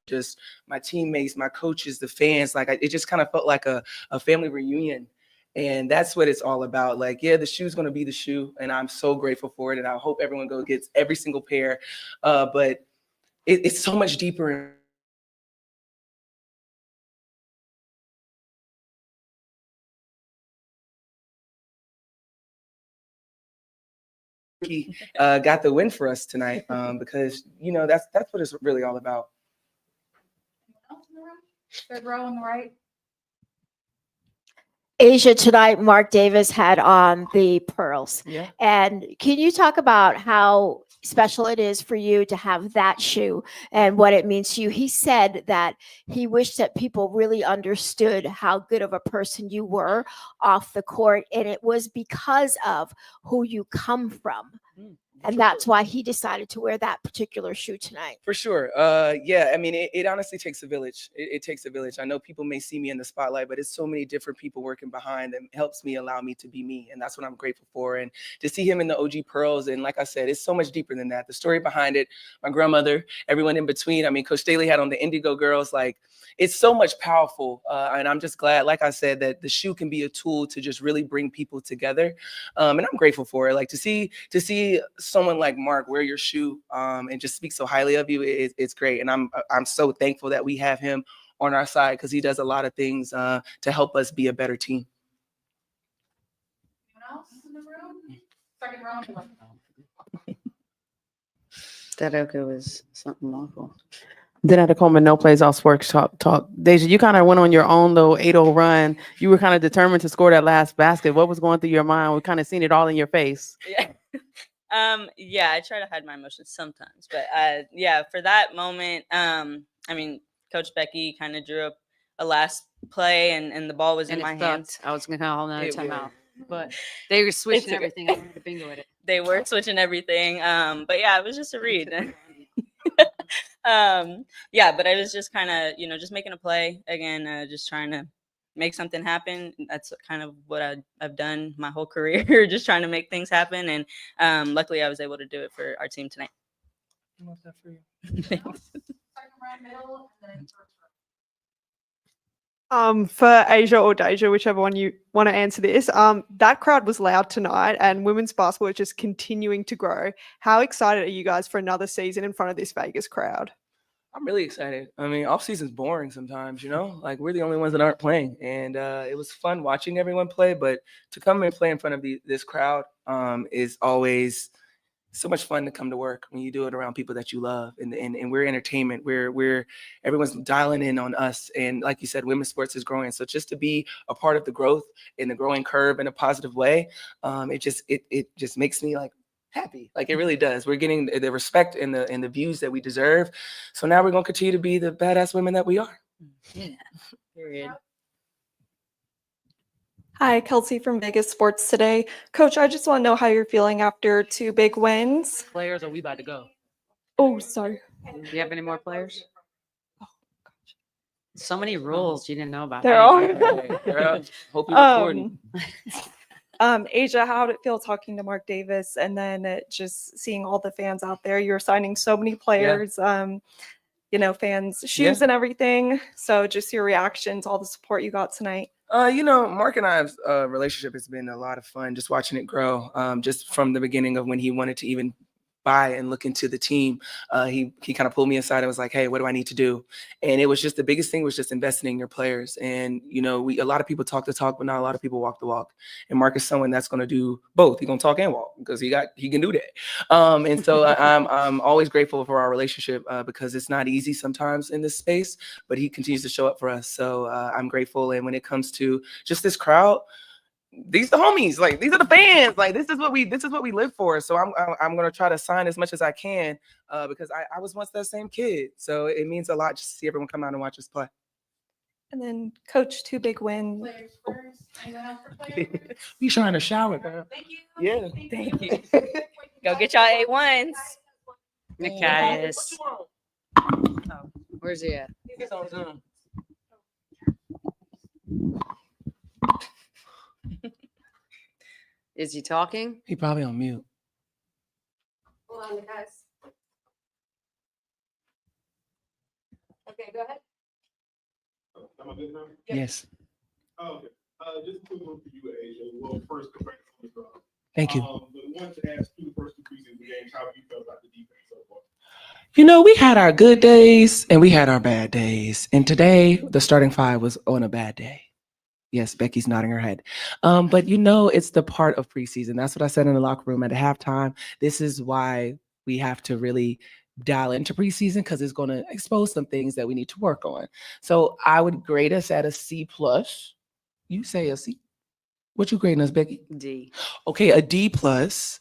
just my teammates, my coaches, the fans. Like it just kind of felt like a family reunion. And that's what it's all about. Like, yeah, the shoe's going to be the shoe. And I'm so grateful for it. And I hope everyone gets every single pair. But it's so much deeper. Got the win for us tonight because, that's what it's really all about. Third row on the right. Asia, tonight, Mark Davis had on the pearls. Yeah. And can you talk about how special it is for you to have that shoe and what it means to you? He said that he wished that people really understood how good of a person you were off the court. And it was because of who you come from. And that's why he decided to wear that particular shoe tonight. For sure. Yeah, I mean, it honestly takes a village. It takes a village. I know people may see me in the spotlight, but it's so many different people working behind that helps me allow me to be me. And that's what I'm grateful for. And to see him in the OG Pearls, and like I said, it's so much deeper than that. The story behind it, my grandmother, everyone in between. I mean, Coach Staley had on the Indigo Girls. Like, it's so much powerful. And I'm just glad, like I said, that the shoe can be a tool to just really bring people together. And I'm grateful for it. Like to see someone like Mark wear your shoe and just speak so highly of you, it's great. And I'm so thankful that we have him on our side because he does a lot of things to help us be a better team. Anyone else in the room? Second row on the left. That okay was something awful. Then at the Coleman No Plays All Sports talk. Deja, you kind of went on your own little 8-0 run. You were kind of determined to score that last basket. What was going through your mind? We kind of seen it all in your face. Yeah. Yeah, I try to hide my emotions sometimes, but yeah, for that moment, I mean, Coach Becky kind of drew up a last play, and the ball was in my hands. I was gonna call another timeout, but they were switching everything. I had to bingo with it. They were switching everything, but yeah, it was just a read. Yeah, but I was just kind of, just making a play again, just trying to make something happen. That's kind of what I've done my whole career, just trying to make things happen. And luckily I was able to do it for our team tonight. I love that for you. Second row middle, and then first row. For Asia or Deja, whichever one you want to answer this, that crowd was loud tonight and women's basketball is just continuing to grow. How excited are you guys for another season in front of this Vegas crowd? I'm really excited. I mean, off season's boring sometimes, like we're the only ones that aren't playing. And it was fun watching everyone play, but to come and play in front of this crowd is always so much fun to come to work when you do it around people that you love. And we're entertainment. We're everyone's dialing in on us. And like you said, women's sports is growing. So just to be a part of the growth and the growing curve in a positive way, it just makes me like happy. Like it really does. We're getting the respect and the views that we deserve. So now we're going to continue to be the badass women that we are. Yeah. Period. Hi, Kelsey from Vegas Sports Today. Coach, I just want to know how you're feeling after 2 big wins. Players, are we about to go? Oh, sorry. Do you have any more players? So many rules you didn't know about. There are. Hope you're recording. Asia, how did it feel talking to Mark Davis and then just seeing all the fans out there? You're signing so many players, fans, shoes and everything. So just your reaction to all the support you got tonight. Mark and I's relationship has been a lot of fun, just watching it grow. Just from the beginning of when he wanted to even buy and look into the team, he kind of pulled me aside and was like, hey, what do I need to do? And it was just the biggest thing was just investing in your players. And, a lot of people talk the talk, but not a lot of people walk the walk. And Mark is someone that's going to do both. He's going to talk and walk because he can do that. And so I'm always grateful for our relationship because it's not easy sometimes in this space, but he continues to show up for us. So I'm grateful. And when it comes to just this crowd, these are the homies, like these are the fans, like this is what we live for. So I'm gonna try to sign as much as I can because I was once that same kid. So it means a lot just to see everyone come out and watch us play. And then Coach, 2 big wins. Players first. Anyone else for players? We trying to shower, girl. Thank you. Yeah. Thank you. Go get y'all 8-1s. Nikias. Oh, where's he at? He's on Zoom. Is he talking? He probably on mute. Hold on, guys. Okay, go ahead. Am I good now? Yes. Oh, okay. Just a quick one for you, Asia. Well, first, congratulations on the job. Thank you. But I wanted to ask you the first two preseason games, how you felt about the defense so far? You know, we had our good days and we had our bad days. And today, the starting five was on a bad day. Yes, Becky's nodding her head. But you know, it's the part of preseason. That's what I said in the locker room at halftime. This is why we have to really dial into preseason because it's going to expose some things that we need to work on. So I would grade us at a C plus. You say a C. What you grading us, Becky? D. Okay, a D plus.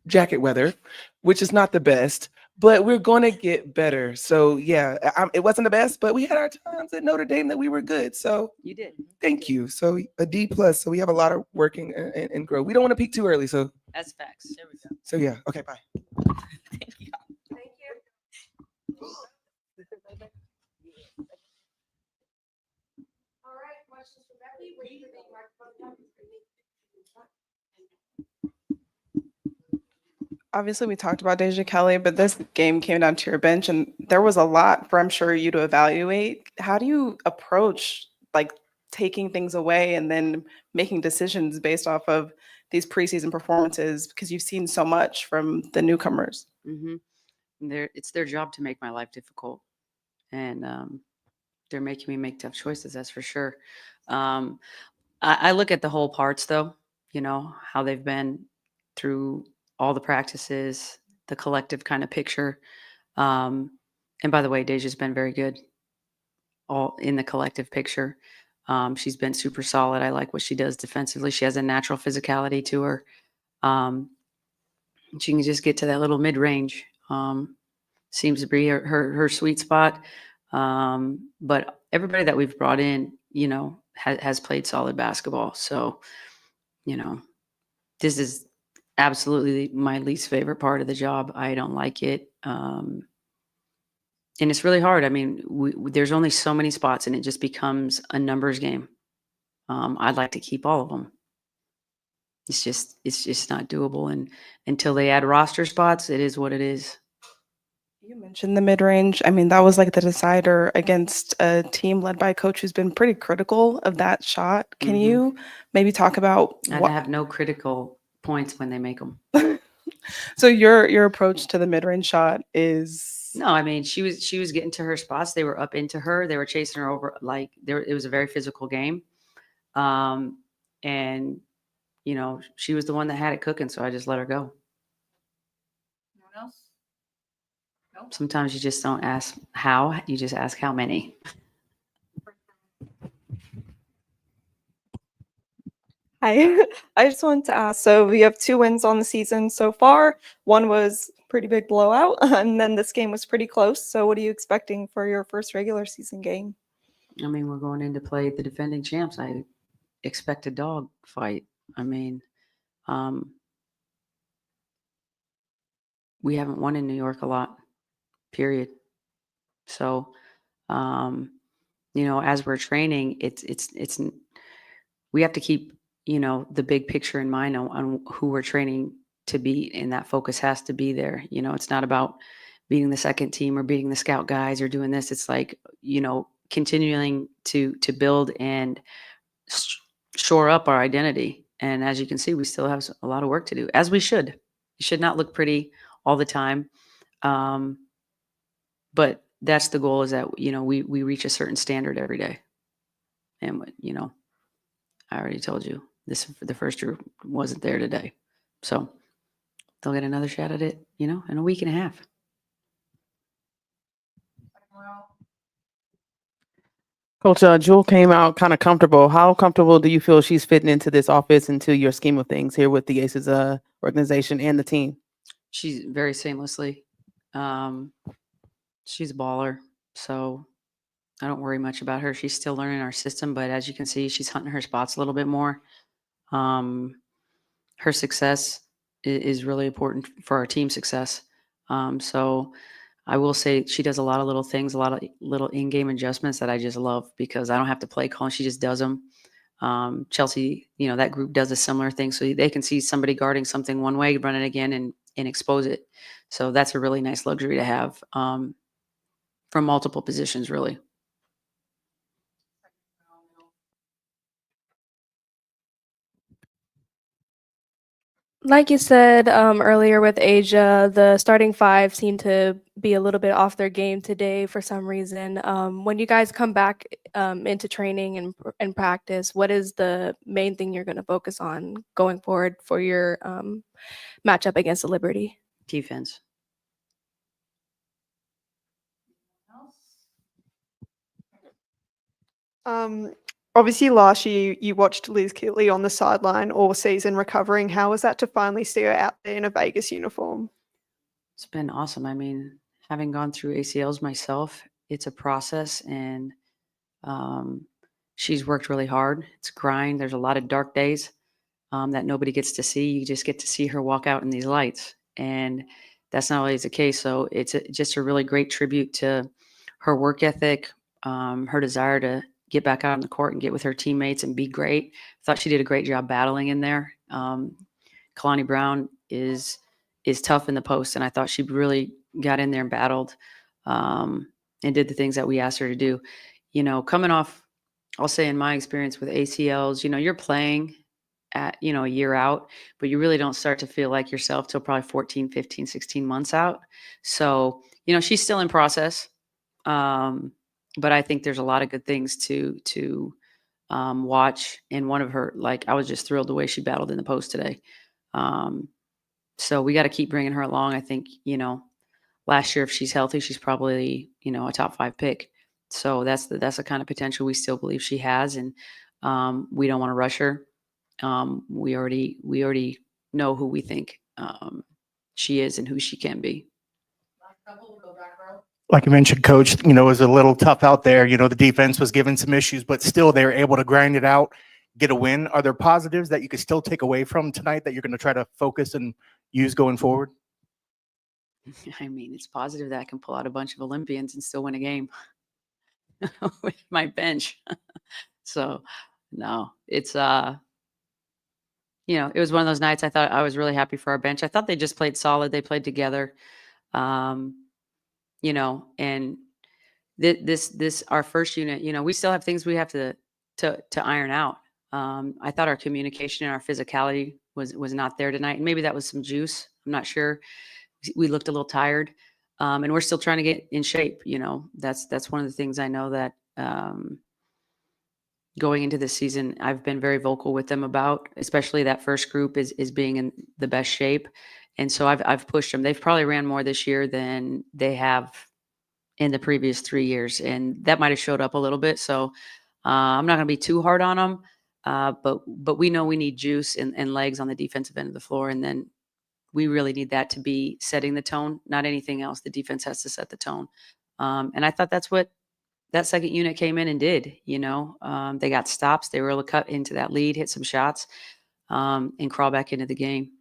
Jacket weather, which is not the best, but we're going to get better. So yeah, it wasn't the best, but we had our times at Notre Dame that we were good. So You did. thank you. So a D plus. So we have a lot of working and grow. We don't want to peak too early. So That's facts. There we go. so yeah. Okay, bye. Thank you. All right, questions for Becky? Wait for the microphone down. Obviously, we talked about Deja Kelly, but this game came down to your bench, and there was a lot for, I'm sure, you to evaluate. How do you approach like taking things away and then making decisions based off of these preseason performances? Because you've seen so much from the newcomers. Mm-hmm. It's their job to make my life difficult, and they're making me make tough choices. That's for sure. I look at the whole parts, though. You know how they've been through all the practices, the collective kind of picture. And by the way, Deja's been very good, all in the collective picture. She's been super solid. I like what she does defensively. She has a natural physicality to her. She can just get to that little mid range. Seems to be her sweet spot. But everybody that we've brought in, you know, has played solid basketball. So, you know, this is absolutely my least favorite part of the job. I don't like it. And it's really hard. I mean, there's only so many spots and it just becomes a numbers game. I'd like to keep all of them. It's just not doable. And until they add roster spots, it is what it is. You mentioned the mid-range. I mean, that was like the decider against a team led by a coach who's been pretty critical of that shot. Can you maybe talk about I have no critical points when they make them. So your approach to the mid-range shot is No, I mean she was getting to her spots. They were up into her. They were chasing her over. Like it was a very physical game, and you know she was the one that had it cooking. So I just let her go. Anyone else? No? Sometimes you just don't ask how. You just ask how many. Hi, I just wanted to ask, so we have 2 wins on the season so far. One was pretty big blowout, and then this game was pretty close. So what are you expecting for your first regular season game? I mean, we're going in to play the defending champs. I expect a dog fight. I mean, we haven't won in New York a lot, period. So, you know, as we're training, it's we have to keep, you know, the big picture in mind on who we're training to beat, and that focus has to be there. You know, it's not about beating the second team or beating the scout guys or doing this. It's like, you know, continuing to build and shore up our identity. And as you can see, we still have a lot of work to do, as we should. It should not look pretty all the time. But that's the goal, is that, you know, we reach a certain standard every day. And, you know, I already told you the first year wasn't there today. So they'll get another shot at it, you know, in a week and a half. Coach, Jewel came out kind of comfortable. How comfortable do you feel she's fitting into this office, into your scheme of things here with the Aces organization and the team? She's very seamlessly. She's a baller. So I don't worry much about her. She's still learning our system, but as you can see, she's hunting her spots a little bit more. Her success is really important for our team success. So I will say she does a lot of little things, a lot of little in-game adjustments that I just love, because I don't have to play call. She just does them. Chelsea, you know, that group does a similar thing. So they can see somebody guarding something one way, run it again and expose it. So that's a really nice luxury to have. from multiple positions, really. Like you said earlier with Asia, the starting five seemed to be a little bit off their game today for some reason. When you guys come back into training and practice, what is the main thing you're going to focus on going forward for your matchup against the Liberty? Defense. Obviously, last year you watched Liz Kitley on the sideline all season recovering. How was that to finally see her out there in a Vegas uniform? It's been awesome. I mean, having gone through ACLs myself, it's a process, and she's worked really hard. It's a grind. There's a lot of dark days that nobody gets to see. You just get to see her walk out in these lights, and that's not always the case. So it's just a really great tribute to her work ethic, her desire to get back out on the court and get with her teammates and be great. I thought she did a great job battling in there. Kalani Brown is tough in the post, and I thought she really got in there and battled and did the things that we asked her to do. You know, coming off, I'll say in my experience with ACLs, you know, you're playing at, you know, a year out, but you really don't start to feel like yourself till probably 14, 15, 16 months out. So, you know, she's still in process. But I think there's a lot of good things to watch. And one of her, like, I was just thrilled the way she battled in the post today. So we got to keep bringing her along. I think, you know, last year, if she's healthy, she's probably, you know, a top 5 pick. So that's the kind of potential we still believe she has. And we don't want to rush her. We already know who we think she is and who she can be. Like you mentioned, Coach, you know, it was a little tough out there. You know, the defense was given some issues, but still they were able to grind it out, get a win. Are there positives that you could still take away from tonight that you're going to try to focus and use going forward? I mean, it's positive that I can pull out a bunch of Olympians and still win a game with my bench. So, no, it's you know, it was one of those nights I thought I was really happy for our bench. I thought they just played solid. They played together. You know, and this our first unit, you know, we still have things we have to iron out. I thought our communication and our physicality was not there tonight. And maybe that was some juice. I'm not sure. We looked a little tired. And we're still trying to get in shape. You know, that's one of the things I know that going into this season, I've been very vocal with them about, especially that first group is being in the best shape. And so I've pushed them. They've probably ran more this year than they have in the previous 3 years. And that might've showed up a little bit. So I'm not going to be too hard on them. But we know we need juice and legs on the defensive end of the floor. And then we really need that to be setting the tone, not anything else. The defense has to set the tone. And I thought that's what that second unit came in and did. You know, they got stops. They were able to cut into that lead, hit some shots, and crawl back into the game.